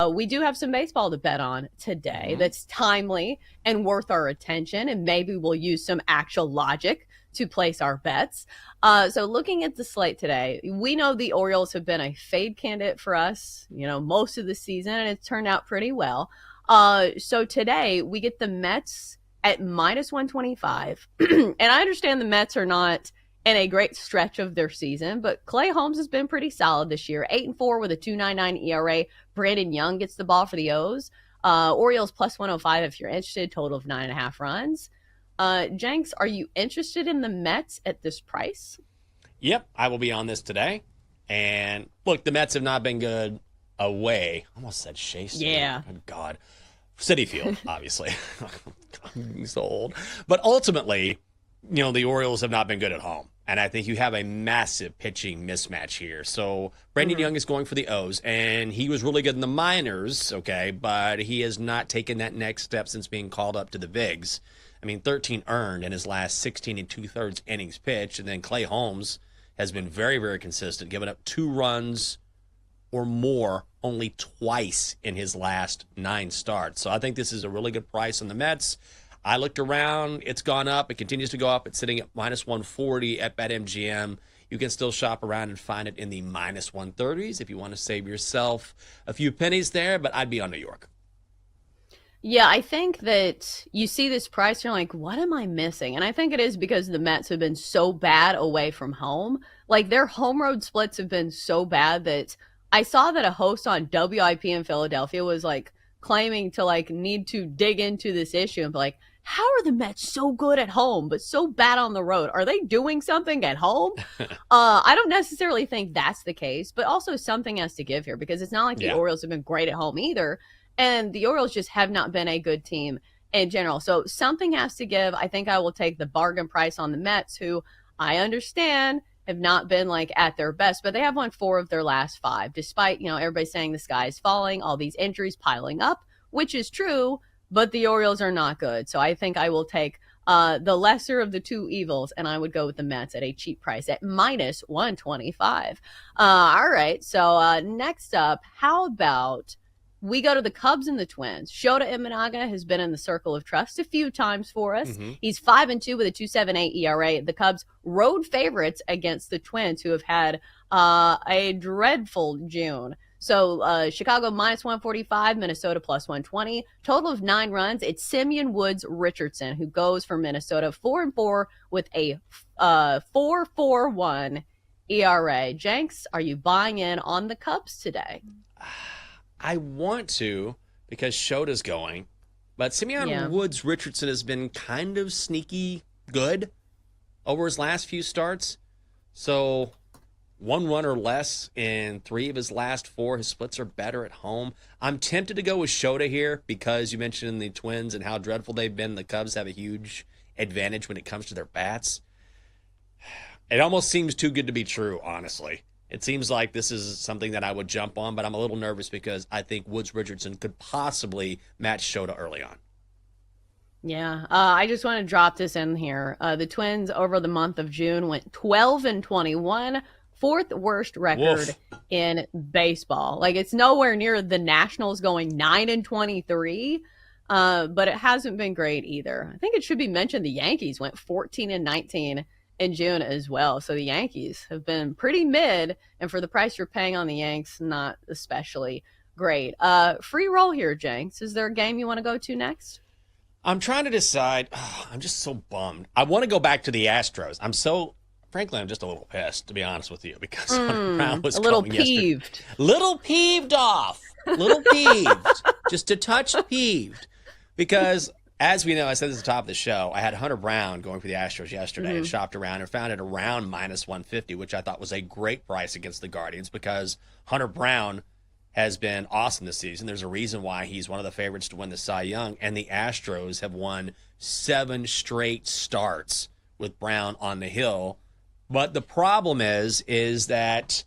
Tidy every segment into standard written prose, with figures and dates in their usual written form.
We do have some baseball to bet on today that's timely and worth our attention, and maybe we'll use some actual logic to place our bets. So looking at the slate today, we know the Orioles have been a fade candidate for us, most of the season, and it's turned out pretty well. So today we get the Mets at minus 125. And I understand the Mets are not in a great stretch of their season, but Clay Holmes has been pretty solid this year. 8-4 with a 2.99 ERA. Brandon Young gets the ball for the O's. Orioles plus 105 if you're interested. Total of 9.5 runs. Jenks, are you interested in the Mets at this price? Yep, I will be on this today. And look, the Mets have not been good away. I almost said Shea Stadium. Yeah. Good God. Citi Field, obviously. I'm so old. But ultimately, the Orioles have not been good at home. And I think you have a massive pitching mismatch here. So Brandon Young is going for the O's, and he was really good in the minors, okay, but he has not taken that next step since being called up to the Bigs. 13 earned in his last 16 2/3 innings pitched. And then Clay Holmes has been very, very consistent, giving up 2 runs or more only twice in his last 9 starts. So I think this is a really good price on the Mets. I looked around. It's gone up. It continues to go up. It's sitting at minus 140 at BetMGM. You can still shop around and find it in the minus 130s if you want to save yourself a few pennies there, but I'd be on New York. Yeah, I think that you see this price, you're like, what am I missing? And I think it is because the Mets have been so bad away from home. Like, their home road splits have been so bad that I saw that a host on WIP in Philadelphia was like claiming to need to dig into this issue and be like, how are the Mets so good at home but so bad on the road? Are they doing something at home? I don't necessarily think that's the case, but also something has to give here because it's not like the Orioles have been great at home either. And the Orioles just have not been a good team in general. So something has to give. I think I will take the bargain price on the Mets, who I understand have not been at their best, but they have won 4 of their last 5, despite, everybody saying the sky is falling, all these injuries piling up, which is true, but the Orioles are not good. So I think I will take the lesser of the two evils, and I would go with the Mets at a cheap price at minus 125. All right, so next up, how about we go to the Cubs and the Twins? Shota Imanaga has been in the circle of trust a few times for us. He's 5-2 with a 2.78 ERA. The Cubs road favorites against the Twins, who have had a dreadful June. So Chicago minus 145, Minnesota plus 120. Total of 9 runs. It's Simeon Woods Richardson who goes for Minnesota 4-4 with a 4.41 ERA. Jenks, are you buying in on the Cubs today? I want to because Shota's going, but Simeon Woods Richardson has been kind of sneaky good over his last few starts. So 1 run or less in 3 of his last 4. His splits are better at home. I'm tempted to go with Shota here because you mentioned the Twins and how dreadful they've been. The Cubs have a huge advantage when it comes to their bats. It almost seems too good to be true, honestly. It seems like this is something that I would jump on, but I'm a little nervous because I think Woods Richardson could possibly match Shota early on. Yeah, I just want to drop this in here. The Twins over the month of June went 12-21, 4th worst record in baseball. It's nowhere near the Nationals going 9-23, but it hasn't been great either. I think it should be mentioned the Yankees went 14-19 in June as well. So the Yankees have been pretty mid, and for the price you're paying on the Yanks, not especially great. Free roll here, Jenks. Is there a game you want to go to next? I'm trying to decide. I'm just so bummed. I want to go back to the Astros. Frankly, I'm just a little pissed, to be honest with you, because Hunter Brown was a little calling peeved. Yesterday. Little peeved off. Little peeved. Just a touch peeved. Because, as we know, I said this at the top of the show, I had Hunter Brown going for the Astros yesterday and shopped around and found it around minus 150, which I thought was a great price against the Guardians because Hunter Brown has been awesome this season. There's a reason why he's one of the favorites to win the Cy Young, and the Astros have won 7 straight starts with Brown on the hill. But the problem is that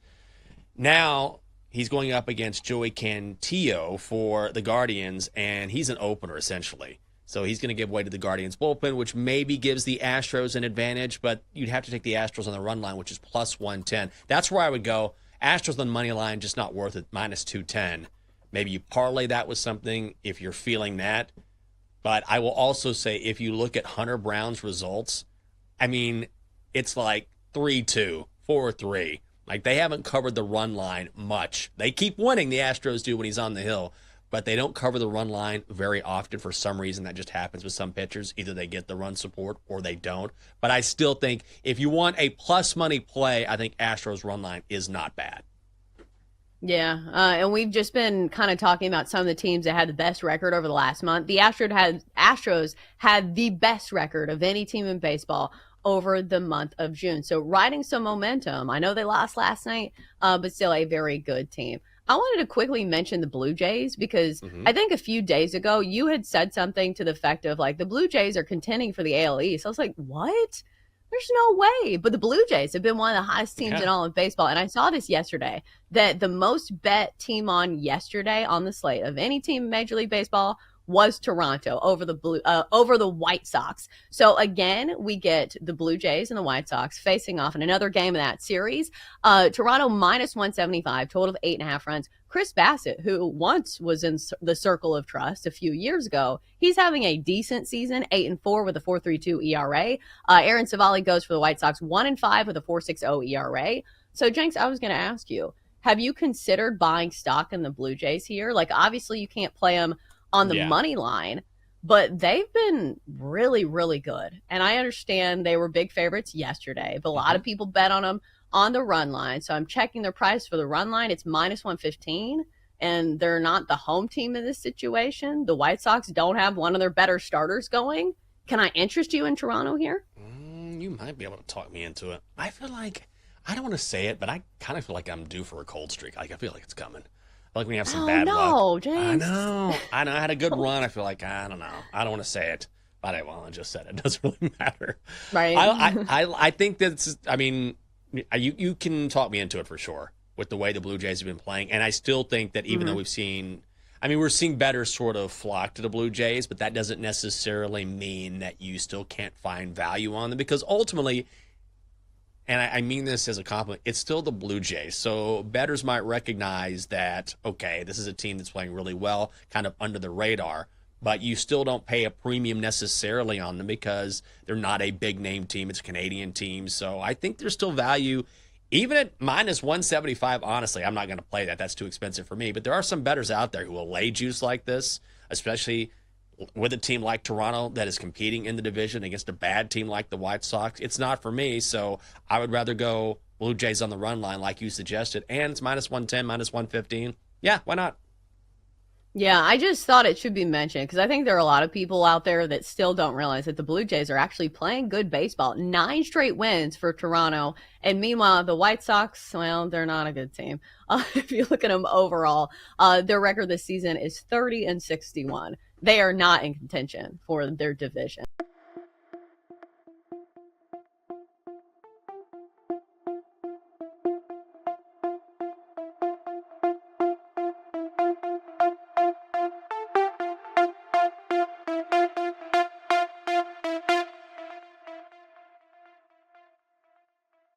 now he's going up against Joey Cantillo for the Guardians, and he's an opener essentially. So he's going to give way to the Guardians bullpen, which maybe gives the Astros an advantage, but you'd have to take the Astros on the run line, which is plus 110. That's where I would go. Astros on the money line, just not worth it, minus 210. Maybe you parlay that with something if you're feeling that. But I will also say, if you look at Hunter Brown's results, I mean, it's like 3-2, 4-3. Like, they haven't covered the run line much. They keep winning, the Astros do, when he's on the hill, but they don't cover the run line very often. For some reason, that just happens with some pitchers. Either they get the run support or they don't. But I still think if you want a plus money play, I think Astros run line is not bad. Yeah, and we've just been kind of talking about some of the teams that had the best record over the last month. The Astros had the best record of any team in baseball over the month of June. So riding some momentum. I know they lost last night, but still a very good team. I wanted to quickly mention the Blue Jays because I think a few days ago you had said something to the effect of like the Blue Jays are contending for the AL East. I was like, what? There's no way. But the Blue Jays have been one of the hottest teams in all of baseball. And I saw this yesterday that the most bet team on yesterday on the slate of any team in Major League Baseball was Toronto over the White Sox. So again, we get the Blue Jays and the White Sox facing off in another game of that series. Toronto minus 175, total of 8.5 runs. Chris Bassett, who once was in the circle of trust a few years ago, he's having a decent season, 8-4 with a 4.32 ERA. Aaron Savali goes for the White Sox, 1-5 with a 4.60 ERA. So Jenks, I was going to ask you, have you considered buying stock in the Blue Jays here? Like, obviously you can't play them on the money line, but they've been really, really good. And I understand they were big favorites yesterday, but a lot of people bet on them on the run line. So I'm checking their price for the run line. It's minus 115, and they're not the home team in this situation. The White Sox don't have one of their better starters going. Can I interest you in Toronto here? You might be able to talk me into it. I feel like, I don't want to say it, but I kind of feel like I'm due for a cold streak. Like, I feel like it's coming. Like when you have some bad luck. James. I know. I had a good run. I feel like, I don't know. I don't want to say it, but I just said it. It doesn't really matter. Right. I think that's, I mean, you can talk me into it for sure with the way the Blue Jays have been playing. And I still think that even though we're seeing better sort of flock to the Blue Jays, but that doesn't necessarily mean that you still can't find value on them, because ultimately, and I mean this as a compliment, it's still the Blue Jays. So bettors might recognize that, okay, this is a team that's playing really well, kind of under the radar, but you still don't pay a premium necessarily on them because they're not a big name team. It's a Canadian team. So I think there's still value. Even at minus 175, honestly, I'm not going to play that. That's too expensive for me. But there are some bettors out there who will lay juice like this, especially with a team like Toronto that is competing in the division against a bad team like the White Sox. It's not for me, so I would rather go Blue Jays on the run line like you suggested, and it's minus 110, minus 115. Yeah, why not? Yeah, I just thought it should be mentioned because I think there are a lot of people out there that still don't realize that the Blue Jays are actually playing good baseball. 9 straight wins for Toronto. And meanwhile, the White Sox, well, they're not a good team. If you look at them overall, their record this season is 30-61. They are not in contention for their division.